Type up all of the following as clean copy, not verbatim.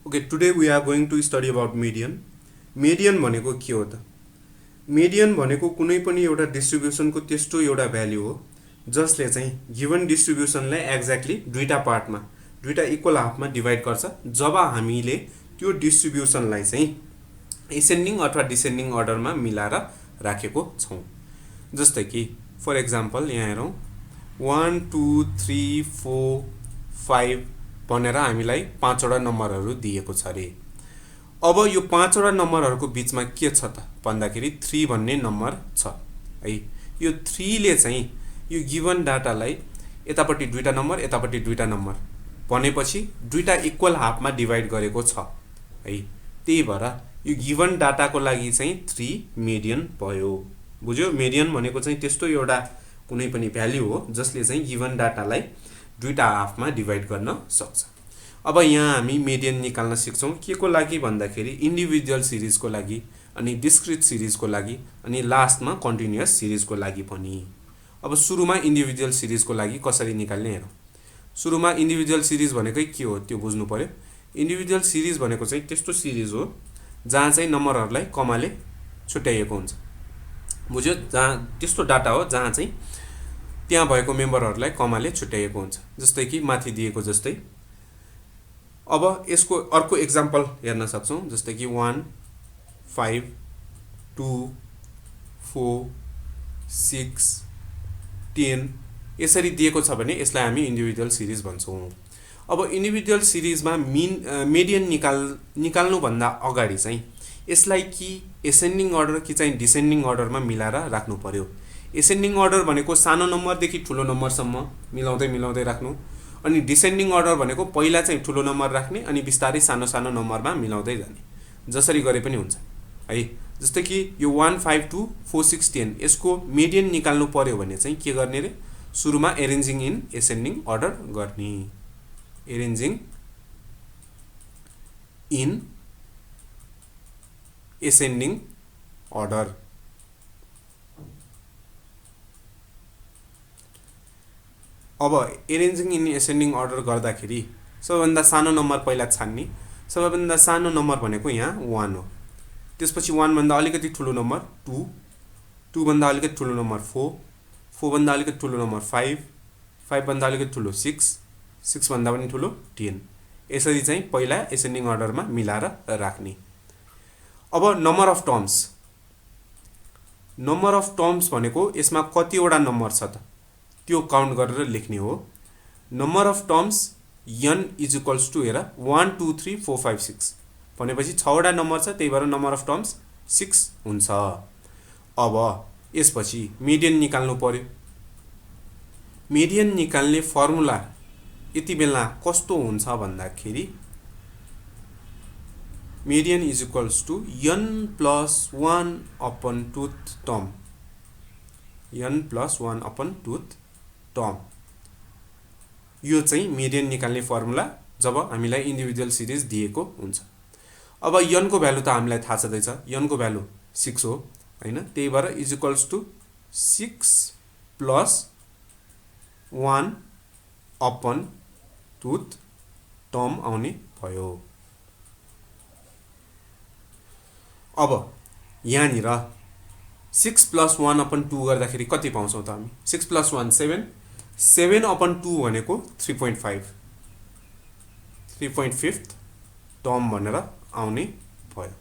Okay, today we are going to study about median. Median भनेको के हो त? Median भनेको कुनै पनि एउटा डिस्ट्रिब्युसनको त्यस्तो एउटा भ्यालु हो जसले चाहिँ गिवन डिस्ट्रिब्युसनलाई एक्ज्याक्टली दुईटा पार्टमा, दुईटा इक्वल हाफमा डिभाइड गर्छ जब हामीले त्यो डिस्ट्रिब्युसनलाई चाहिँ एसेन्डिङ अथवा डिसेन्डिङ अर्डरमा मिलाएर राखेको छौँ। जस्तै कि फर एक्जाम्पल यहाँ हेरौँ 1 2 3 4 5 भनेर हामीलाई 5 वटा नम्बरहरू दिएको छ रे। अब यो 5 वटा नम्बरहरूको बीचमा के छ त भन्दाखेरि 3 भन्ने नम्बर छ है। यो 3 ले चाहिँ यो गिवन डाटालाई यतापट्टि दुईटा नम्बर यतापट्टि दुईटा नम्बर भनेपछि दुईटा इक्वल हाफमा डिभाइड गरेको छ है। त्यही भएर यो गिवन डाटाको लागि चाहिँ 3 मिडियन भयो। बुझ्यो? मिडियन भनेको चाहिँ त्यस्तो एउटा कुनै पनि भ्यालु हो जसले चाहिँ गिवन डाटालाई दुईटा हाफमा डिभाइड गर्न सक्छ। अब यहाँ हामी मिडियन निकाल्न सिक्छौँ के को लागि भन्दाखेरि इन्डिभिजुअल सिरिजको लागि, अनि डिस्क्रिट सिरिजको लागि, अनि लास्टमा कन्टिन्युअस सिरिजको लागि पनि। अब सुरुमा इन्डिभिजुअल सिरिजको लागि कसरी निकाल्ने हेरौँ। सुरुमा इन्डिभिजुअल सिरिज भनेकै के हो त्यो बुझ्नु पर्यो। इन्डिभिजुअल सिरिज भनेको चाहिँ त्यस्तो सिरिज हो जहाँ चाहिँ नम्बरहरूलाई कमाले छुट्याइएको हुन्छ। बुझ्यो? जहाँ त्यस्तो डाटा हो जहाँ चाहिँ त्यहाँ भएको मेम्बरहरूलाई कमाले छुट्याइएको हुन्छ। जस्तै कि माथि दिएको जस्तै। अब यसको अर्को एक्जाम्पल हेर्न सक्छौँ। जस्तै कि 1 5 2 4 6 10 यसरी दिएको छ भने यसलाई हामी इन्डिभिजुअल सिरिज भन्छौँ। अब इन्डिभिजुअल सिरिजमा मिडियन निकाल्नुभन्दा अगाडि चाहिँ यसलाई कि एसेन्डिङ अर्डर कि चाहिँ डिसेन्डिङ अर्डरमा मिलाएर राख्नु पर्यो। एसेन्डिङ अर्डर भनेको सानो नम्बरदेखि ठुलो नम्बरसम्म मिलाउँदै मिलाउँदै राख्नु, अनि डिसेन्डिङ अर्डर भनेको पहिला चाहिँ ठुलो नम्बर राख्ने अनि बिस्तारै सानो सानो नम्बरमा मिलाउँदै जाने। जसरी गरे पनि हुन्छ है। जस्तै कि यो 1 5 2 4 6 10 यसको मिडियन निकाल्नु पर्यो भने चाहिँ के गर्ने रे? सुरुमा एरेन्जिङ इन एसेन्डिङ अर्डर गर्ने। Arranging in ascending order. अब एरेन्जिङ इन एसेन्डिङ अर्डर गर्दाखेरि सबैभन्दा सानो नम्बर पहिला छान्ने। सबैभन्दा सानो नम्बर भनेको यहाँ 1 हो। त्यसपछि 1 भन्दा अलिकति ठुलो नम्बर 2, 2 भन्दा अलिकति ठुलो नम्बर 4, 4 भन्दा अलिकति ठुलो नम्बर 5, 5 भन्दा अलिकति ठुलो 6, 6 भन्दा पनि ठुलो 10। यसरी चाहिँ पहिला एसेन्डिङ अर्डरमा मिलाएर राख्ने। अब number of terms. Number of terms भनेको यसमा कतिवटा नम्बर छ त त्यो काउन्ट गरेर लेख्ने हो। Number of terms n is equals to हेर 1 2 3 4 5 6 भनेपछि 6 वटा नम्बर छ, त्यही भएर नम्बर अफ टर्म्स 6 हुन्छ। अब यसपछि मिडियन निकाल्नु पर्यो। मिडियन निकाल्ने फर्मुला यति बेला कस्तो हुन्छ भन्दाखेरि median is equals to n plus 1 upon टुथ term. n plus 1 upon टुथ term. यो चाहिँ मिडियन निकाल्ने फर्मुला जब हामीलाई इन्डिभिजुअल सिरिज दिएको हुन्छ। अब n को भ्यालु त हामीलाई थाहा छँदैछ, n को भ्यालु 6 हो हैन। त्यही भएर is equals to 6 plus 1 upon टुथ term आउने भयो। अब यहाँनिर 6 प्लस 1 अपन 2 गर्दाखेरि कति पाउँछौँ त हामी? 6 प्लस 1 7, 7 अपन 2 भनेको 3.5, 3.5 टर्म भनेर आउने भयो।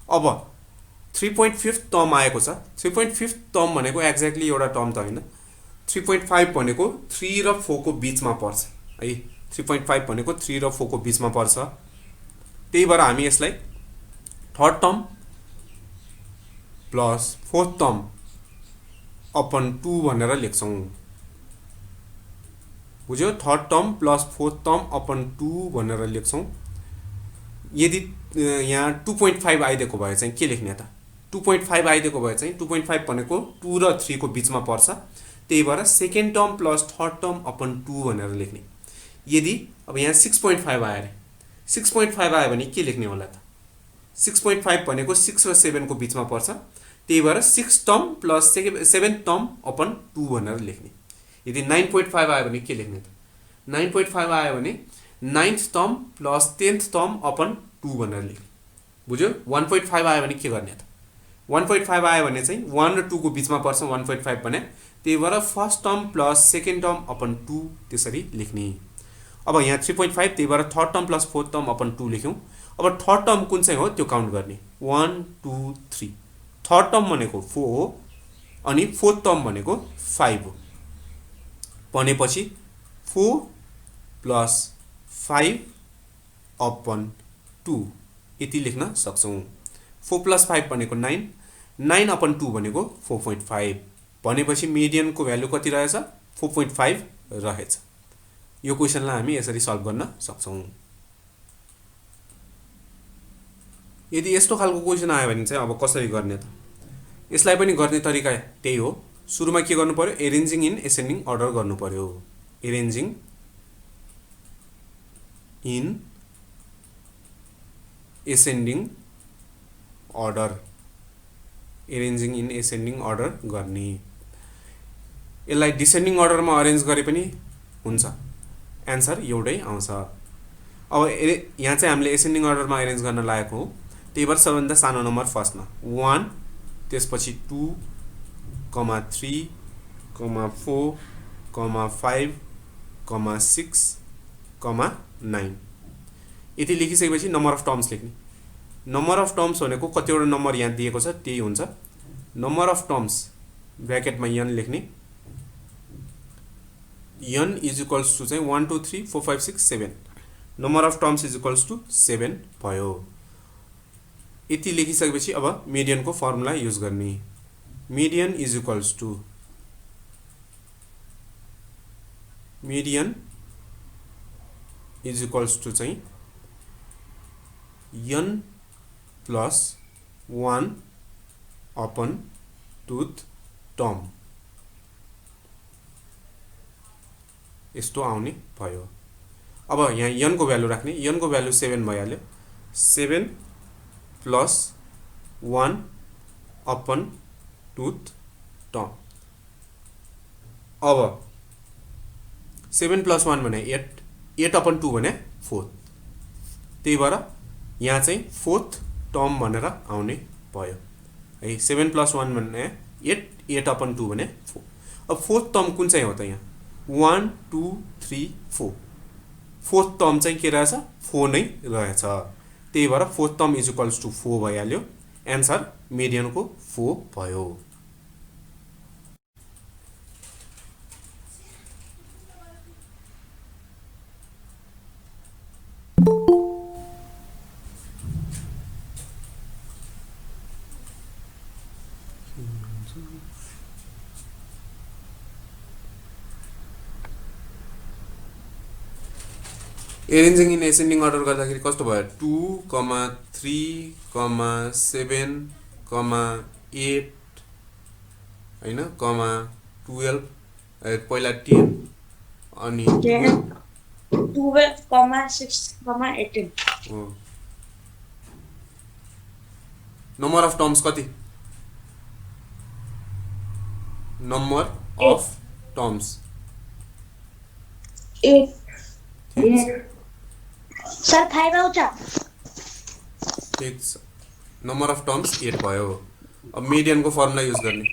अब 3.5 टर्म आएको छ। 3.5 टर्म भनेको एक्ज्याक्टली एउटा टर्म त होइन। 3.5 भनेको 3 र 4 को बीचमा पर्छ है। 3.5 भनेको 3 र 4 को बीचमा पर्छ। त्यही भएर हामी यसलाई third term plus fourth term upon 2 भनेर लेख्छौँ। बुझ्यो? Third term plus fourth term upon 2 भनेर लेख्छौँ। यदि यहाँ 2.5 आइदिएको भए चाहिँ के लेख्ने त? 2.5 आइदिएको भए चाहिँ 2.5 भनेको 2 र 3 को बीचमा पर्छ। त्यही भएर second term plus third term upon 2 भनेर लेख्ने। यदि अब यहाँ 6.5 आयो अरे, 6.5 आयो भने के लेख्ने होला त? 6.5 भनेको 6 र 7 को बीचमा पर्छ। त्यही भएर 6 टर्म प्लस 7 टर्म अपन 2 भनेर लेख्ने। यदि 9.5 आयो भने के लेख्ने त? 9.5 आयो भने 9th term plus 10th term upon 2 भनेर लेख्ने बुझ्यो 1.5 आयो भने के गर्ने त 1.5 आयो भने चाहिँ 1 र 2 को बिचमा पर्छ 1.5 भने त्यही भएर first term plus second term upon 2 त्यसरी लेख्ने अब यहाँ 3.5 त्यही भएर third term plus fourth term upon 2 लेख्यौँ अब थर्ड टर्म कुन चाहिँ हो त्यो काउन्ट गर्ने 1 2 3 थर्ड टर्म भनेको 4 हो अनि फोर्थ टर्म भनेको 5 हो भनेपछि 4 प्लस 5 अपन 2 यति लेख्न सक्छौँ 4 प्लस 5 भनेको 9 9 अपन 2 भनेको 4.5 भनेपछि मिडियनको भ्यालु कति रहेछ 4.5 रहेछ यो क्वेसनलाई हामी यसरी सल्भ गर्न सक्छौँ यदि यस्तो खालको क्वेसन आयो भने चाहिँ अब कसरी गर्ने त यसलाई पनि गर्ने तरिका त्यही हो सुरुमा के गर्नु पर्यो एरेन्जिङ इन एसेन्डिङ अर्डर गर्नु पर्यो arranging in ascending order arranging in ascending order गर्ने यसलाई डिसेन्डिङ अर्डरमा अरेन्ज गरे पनि हुन्छ एन्सर एउटै आउँछ अब यहाँ चाहिँ हामीले एसेन्डिङ अर्डरमा अरेन्ज गर्न लागेको हो त्यही भएर सबैभन्दा सानो नम्बर फर्स्टमा 1 त्यसपछि 2 3 4 5 6 9 यति लेखिसकेपछि नम्बर अफ टर्म्स लेख्ने नम्बर अफ टर्म्स भनेको कतिवटा नम्बर यहाँ दिएको छ त्यही हुन्छ नम्बर अफ टर्म्स ब्र्याकेटमा n लेख्ने n इज इक्वल्स टु चाहिँ 1 2 3 4 5 6 7 number of terms is equals to 7 भयो यति लेखिसकेपछि अब मिडियनको फर्मुला युज गर्ने median is equals to median is equals to चाहिँ n प्लस 1 अपन टुथ टर्म यस्तो आउने भयो अब यहाँ n को भ्यालु राख्ने n को भ्यालु 7 भइहाल्यो 7 प्लस 1 अपन टुथ टर्म अब 7 प्लस 1 भने 8 8 अपन 2 भने 4 त्यही भएर यहाँ चाहिँ फोर्थ टर्म भनेर आउने भयो है 7 प्लस 1 भने 8 8 अपन 2 भने 4 अब फोर्थ टर्म कुन चाहिँ हो त यहाँ 1 2 3 4 फोर्थ टर्म चाहिँ के रहेछ 4 नै रहेछ त्यही भएर fourth term is equals to 4 भइहाल्यो एन्सर मिडियनको 4 भयो एरेन्जिङ इन एसेन्डिङ अर्डर गर्दाखेरि कस्तो भयो 2 3 7 8 हैन 12 पहिला 10 अनि 12 6 18 हो नम्बर अफ टर्म्स कति नम्बर अफ टर्म्स 8 सर 5 आउँछ ठीक छ नम्बर अफ टर्म्स 8 भयो अब मिडियनको फर्मुला युज गर्ने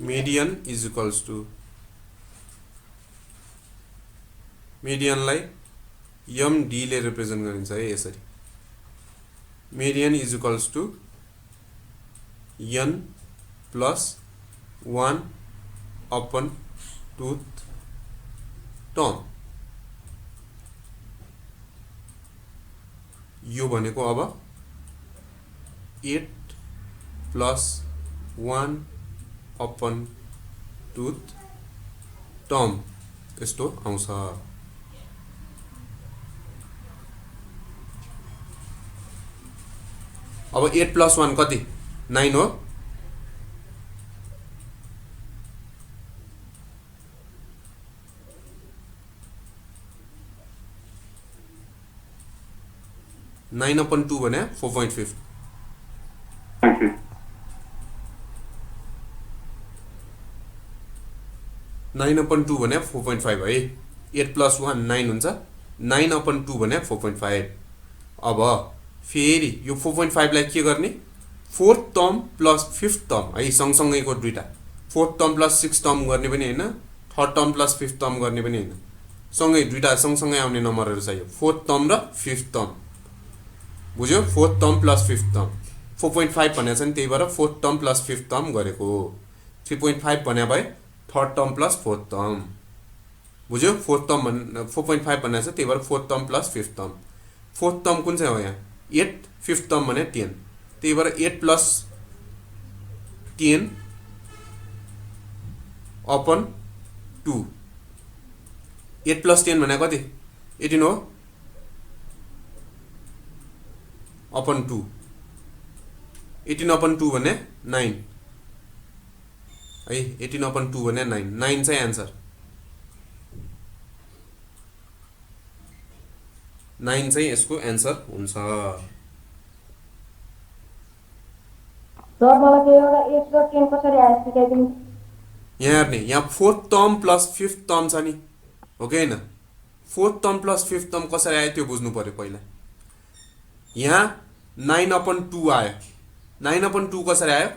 मिडियन इज इक्वल्स टु मिडियनलाई md ले रिप्रेजेन्ट गरिन्छ है यसरी median is equals to n plus 1 upon टुथ term यो भनेको अब 8 प्लस 1 अपन टुथ टर्म यस्तो आउँछ अब 8 प्लस 1 कति 9 हो नाइन अपन 2 भने 4.5 9 अपन 2 भने 4.5 है 8 + 1 9 हुन्छ 9/2 भने 4.5 अब फेरि यो 4.5 लाई के गर्ने fourth term plus fifth term है सँगसँगैको दुईटा fourth term plus six term गर्ने पनि हैन third term plus fifth term गर्ने पनि हैन सँगै दुईटा सँगसँगै आउने नम्बरहरू चाहियो फोर्थ टर्म र फिफ्थ टर्म बुझ्यो fourth term plus fifth term 4.5 भनेको छ नि त्यही भएर fourth term plus fifth term गरेको 3.5 भने भए third term plus fourth term बुझ्यो फोर्थ टर्म 4.5 भनेको छ त्यही भएर fourth term plus fifth term fourth term कुन चाहिँ हो यहाँ 8 फिफ्थ टर्म भने 10 त्यही भएर 8 + 10 अपन 2 8 + 10 भने कति 18 हो अपन 2 18/2 भने 9 है 18/2 भने 9 चाहिँ आन्सर 9 चाहिँ यसको एन्सर हुन्छ सर मलाई के एउटा 8 र 10 कसरी आयो सिकाइदिनु यहाँ हेर्ने यहाँ fourth term plus fifth term छ नि हो कि हैन fourth term plus fifth term कसरी आयो त्यो बुझ्नु पर्यो पहिला यहाँ 9/2 आयो 9/2 कसरी आयो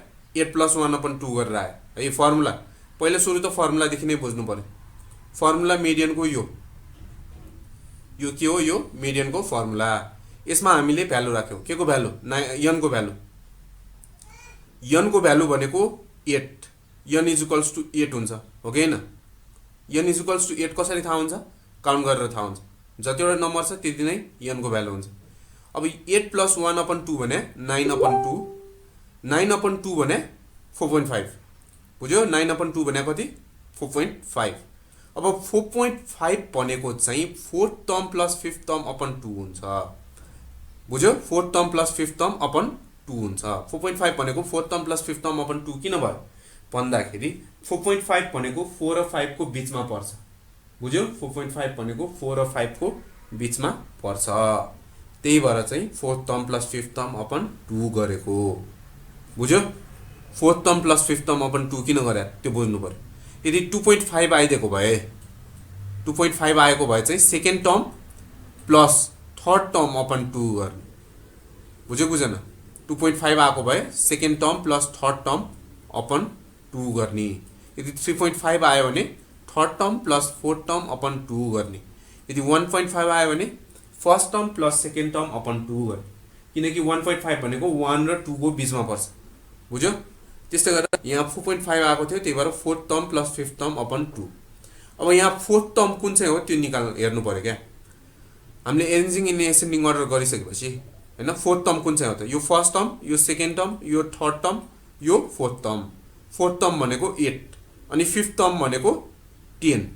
8 + 1/2 गरेर आयो है फर्मुला पहिला सुरु त फर्मुलादेखि नै बुझ्नु पर्यो फर्मुला मिडियनको यो के हो यो मिडियनको फर्मुला यसमा हामीले भ्यालु राख्यौं के को भ्यालु n को भ्यालु n को भ्यालु भनेको 8 n = 8 हुन्छ हो कि हैन n = 8 कसरी थाहा हुन्छ काउन्ट गरेर थाहा हुन्छ जतिवटा नम्बर छ त्यति नै n को भ्यालु हुन्छ अब 8 + 1/2 भने 9/2 9/2 भने 4.5 बुझ्यो 9/2 भने कति 4.5 अब 4.5 भनेको चाहिँ fourth term plus fifth term upon 2 हुन्छ बुझ्यो fourth term plus fifth term upon 2 हुन्छ 4.5 भनेको fourth term plus fifth term upon 2 किन भयो भन्दाखेरि 4.5 भनेको 4 र 5 को बीचमा पर्छ बुझ्यो 4.5 भनेको 4 र 5 को बीचमा पर्छ त्यही भएर चाहिँ fourth term plus fifth term upon 2 गरेको बुझ्यो fourth term plus fifth term upon 2 किन गरे त्यो बुझ्नु पर्यो यदि 2.5 आइदिएको भए 2.5 आएको भए चाहिँ second term plus third term upon 2 गर्ने बुझ्यो बुझेन 2.5 आएको भए second term plus third term upon 2 गर्ने यदि 3.5 आयो भने third term plus fourth term upon 2 गर्ने यदि 1.5 आयो भने first term plus second term upon 2 गर्ने किनकि 1.5 भनेको 1 र 2 को बीचमा पर्छ बुझ्यो त्यस्तै गरेर यहाँ 4.5 आएको थियो त्यही भएर fourth term plus fifth term upon 2 अब यहाँ फोर्थ टर्म कुन चाहिँ हो त्यो हेर्नु पर्यो क्या हामीले एरेन्जिङ इन एसेन्डिङ अर्डर गरिसकेपछि हैन फोर्थ टर्म कुन चाहिँ हो त यो फर्स्ट टर्म यो सेकेन्ड टर्म यो थर्ड टर्म यो फोर्थ टर्म भनेको 8 अनि फिफ्थ टर्म भनेको 10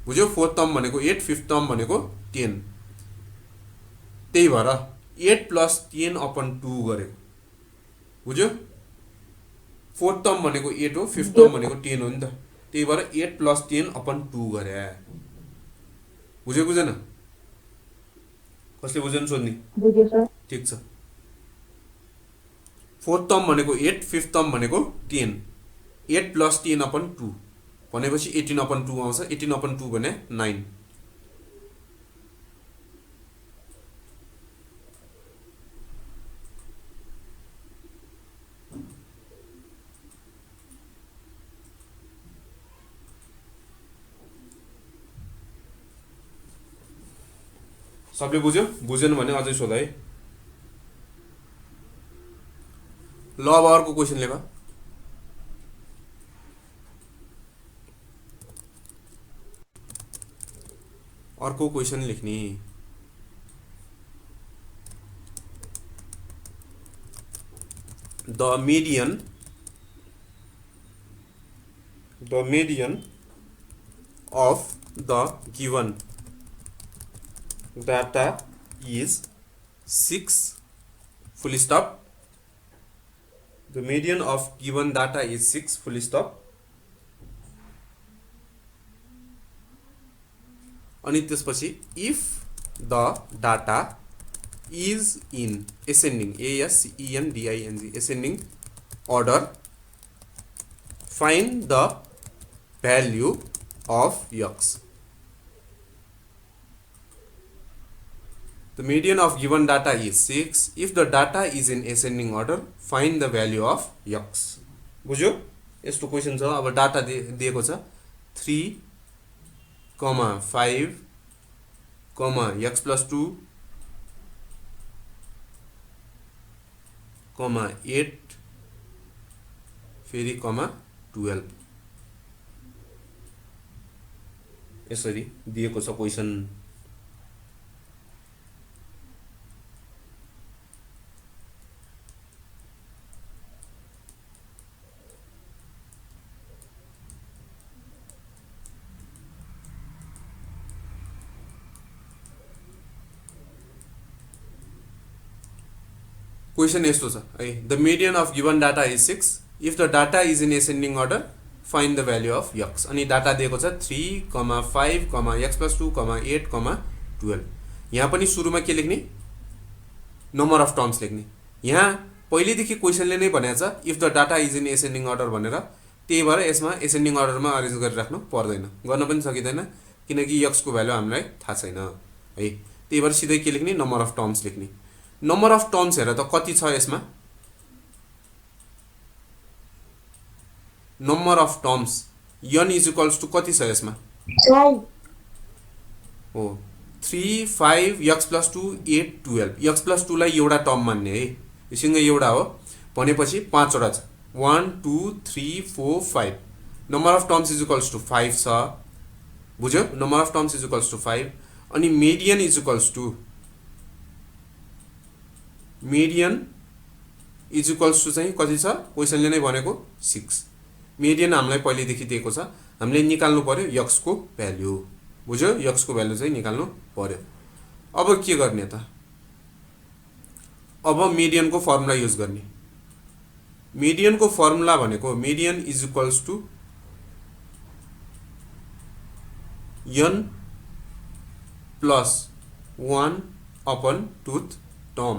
बुझ्यो फोर्थ टर्म भनेको 8 फिफ्थ टर्म भनेको 10 त्यही भएर 8 + 10/2 गरेको बुझ्यो फोर्थ टर्म भनेको 8 हो फिफ्थ टर्म भनेको 10 हो नि त त्यही भएर 8 + 10/2 गरे बुझ्यो बुझेन कसले बुझेन सोध्ने बुझ्यो सर ठीक छ फोर्थ टर्म भनेको 8 फिफ्थ टर्म भनेको 10 8 + 10/2 भनेपछि 18/2 आउँछ 18/2 भने 9 सबले बुझ्यो बुझेन भने अझै सोध है ल अब अर्को क्वेसन लेख अर्को क्वेसन लेख्ने the median of the given data is 6 full stop the median of given data is 6 full stop अनि त्यसपछि if the data is in ascending ascending order find the value of x the median of given data is 6 if the data is in ascending order find the value of x. बुझ्यो? यस्तो question छ। अब data दिएको छ 3, 5, x + 2, 8 फेरि 12 यसरी दिएको छ क्वेसन। क्वेसन यस्तो छ है, the median of given data is 6 if the data is in ascending order find the value of x. अनि डाटा दिएको छ 3, 5, x + 2, 8, 12। यहाँ पनि सुरुमा के लेख्ने? नम्बर अफ टर्म्स लेख्ने। यहाँ पहिलेदेखि क्वेसनले नै भनेको छ if the data is in ascending order भनेर, त्यही भएर यसमा एसेन्डिङ अर्डरमा अरेन्ज गरिराख्नु पर्दैन, गर्न पनि सकिँदैन किनकि यक्सको भ्यालु हामीलाई थाहा छैन है। त्यही भएर सिधै के लेख्ने? नम्बर अफ टर्म्स लेख्ने। नम्बर अफ टर्म्स हेर त कति छ यसमा? नम्बर अफ टर्म्स n = कति छ यसमा? हो 3, 5, x + 2, 8, 12। x + 2 लाई एउटा टर्म मान्ने है, योसँग एउटा हो भनेपछि 5 वटा छ। 1, 2, 3, 4, 5। नम्बर अफ टर्म्स = 5 छ। बुझ्यो? Number of terms = 5। अनि मिडियन चाहिँ कति छ? क्वेसनले नै भनेको 6। मिडियन हामीलाई पहिलेदेखि दिएको छ, हामीले निकाल्नु पर्यो यक्स को भ्यालु। बुझ्यो? यक्स को भ्यालु चाहिँ निकाल्नु पर्यो। अब के गर्ने त? अब मिडियन को फर्मुला युज गर्ने। मिडियन को फर्मुला भनेको मिडियन = n + 1 अपन टुथ टर्म।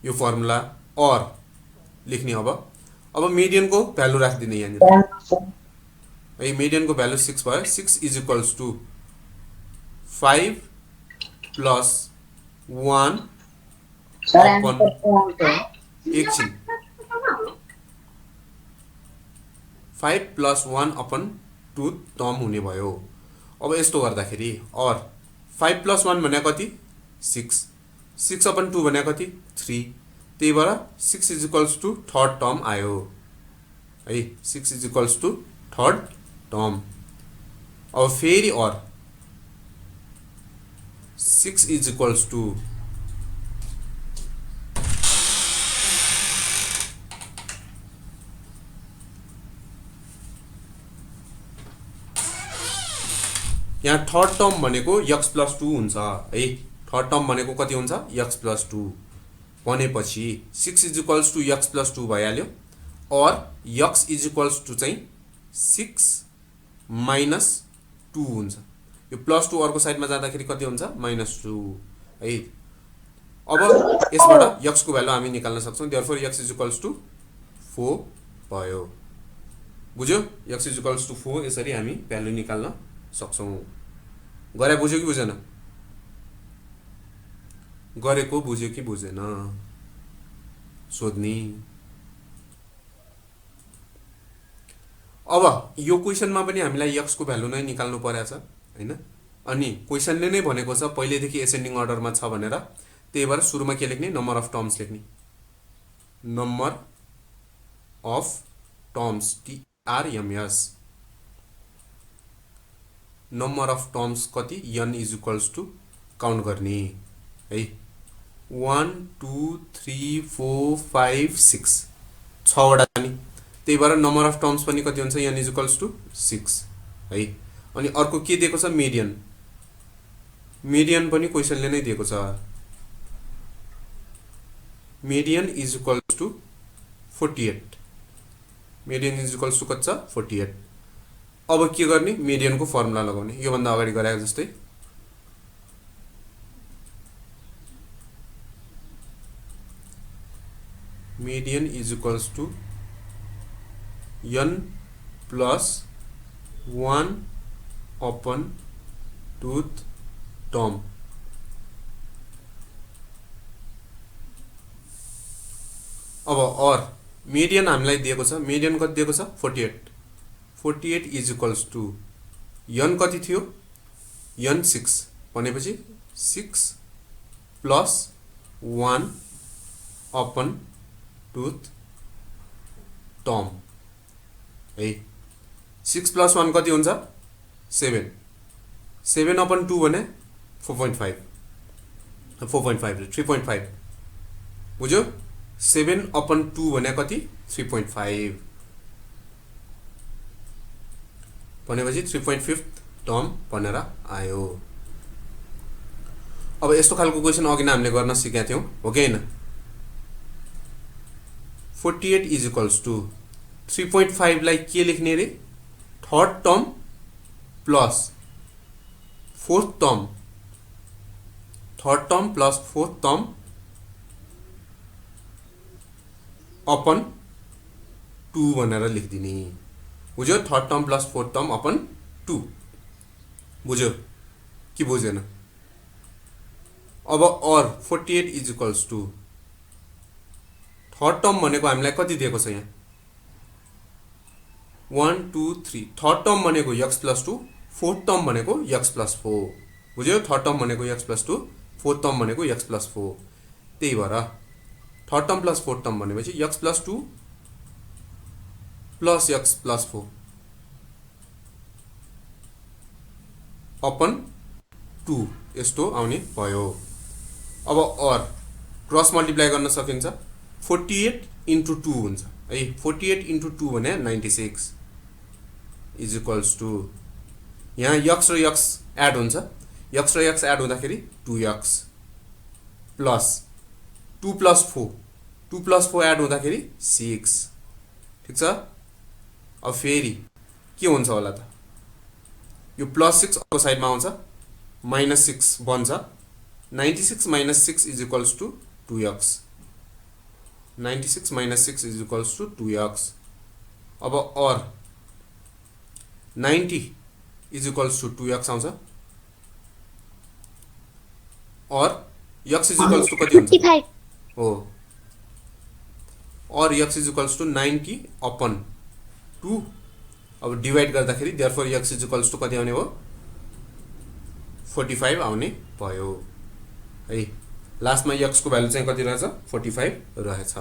यो फर्मुला और लेख्ने। अब मिडियन को भ्यालु राखिदिने यहाँनिर है। मिडियन को भ्यालु 6 भयो। 6 = 5 + 1 अपन एकछिन 5 + 1 अपन टुथ टर्म हुने भयो। अब यस्तो गर्दाखेरि और 5 + 1 भने कति? 6। 6 अपन 2 भने कति? 3। त्यही भएर 6 = थर्ड टर्म आयो है। 6 = थर्ड टर्म। अब फेरि और 6 = यहाँ थर्ड टर्म भनेको x + 2 हुन्छ है। थर्ड टर्म भनेको कति हुन्छ? x + 2 भनेपछि 6 = x + 2 भइहाल्यो और x = चाहिँ 6 - 2 हुन्छ। यो +2 अर्को साइडमा जाँदाखेरि कति हुन्छ? -2 है। अब यसबाट x को भ्यालु हामी निकाल्न सक्छौं। देयरफोर x = 4 भयो। बुझ्यो? x = 4 यसरी हामी भ्यालु निकाल्न सक्छौं। गरे बुझ्यो कि बुझेन? गरेको बुझ्यो कि बुझेन सोध्नी। अब यो क्वेसनमा पनि हामीलाई x को भ्यालु नै निकाल्नु पर्या छ हैन। अनि क्वेसनले नै भनेको छ पहिलेदेखि एसेन्डिङ अर्डरमा छ भनेर, त्यही भएर सुरुमा के लेख्ने? नम्बर अफ टर्म्स लेख्ने। Number of terms TRMS। Number of terms कति? n = काउन्ट गर्ने है। 1 2 3 4 5 6 6 वटा नि। त्यही भएर नम्बर अफ टर्म्स पनि कति हुन्छ? n = 6 है। अनि अर्को के दिएको छ? मिडियन। मिडियन पनि क्वेसनले नै दिएको छ। मिडियन = 48। मिडियन = कति छ? 48। अब के गर्ने? मिडियन को फर्मुला लगाउने। यो भन्दा अगाडि गराएको जस्तै median = n + 1 upon two th term. अब और मिडियन हामीलाई दिएको छ, मिडियन कति दिएको छ 48। 48 इज इक्वल्स टु n कति थियो n 6 भनेपछि 6 प्लस 1 अपन टुथ टम है। 6 प्लस 1 कति हुन्छ 7। 7 अपन 2 भने 4.5 3.5 बुझ्यो। 7 अपन 2 भने कति 3.5 भनेपछि 3.5 टर्म भनेर आयो। अब यस्तो खालको क्वेशन अघि नै हामीले गर्न सिकेका थियौं हो कि हैन। 48 इज इक्वल्स टु 3.5 लाई के लेख्ने रे third term plus fourth term, third term plus fourth term upon 2 भनेर लेखिदिने बुझ्यो। Third term plus fourth term upon 2 बुझ्यो कि बुझेन। अब और 48 is equals to third term भनेको हामीलाई कति दिएको छ यहाँ 1 2 3। थर्ड टर्म भनेको x प्लस 2, फोर्थ टर्म भनेको x प्लस 4 बुझ्यो। थर्ड टर्म भनेको x प्लस 2, फोर्थ टर्म भनेको x प्लस 4। त्यही भएर third term plus fourth term भनेपछि x plus 2 plus x plus 4 upon 2 यस्तो आउने भयो। अब और क्रस मल्टिप्लाई गर्न सकिन्छ। 48 इन्टु 2 हुन्छ है। 48 इन्टु 2 भने 96 इज इक्वल्स टु यहाँ x र x एड हुन्छ। x र x एड हुँदाखेरि 2x plus 2 plus 4, 2 plus 4 add हुँदाखेरि 6 ठीक छ। अब फेरि के हुन्छ होला त यो प्लस 6 अर्को साइडमा आउँछ माइनस 6 बन्छ। 96 minus 6 is equals to 2x। 96 minus 6 is equals to 2x। अब और 90 इज इक्वल्स टु 2x आउँछ और x इज इक्वल्स टु कति हुन्छ 55 हो। और x is equals to 90 upon 2। अब डिवाइड गर्दाखेरि therefore x is equals to कति आउने हो 45 आउने भयो है। लास्टमा x को भ्यालु चाहिँ कति रहेछ 45 रहेछ।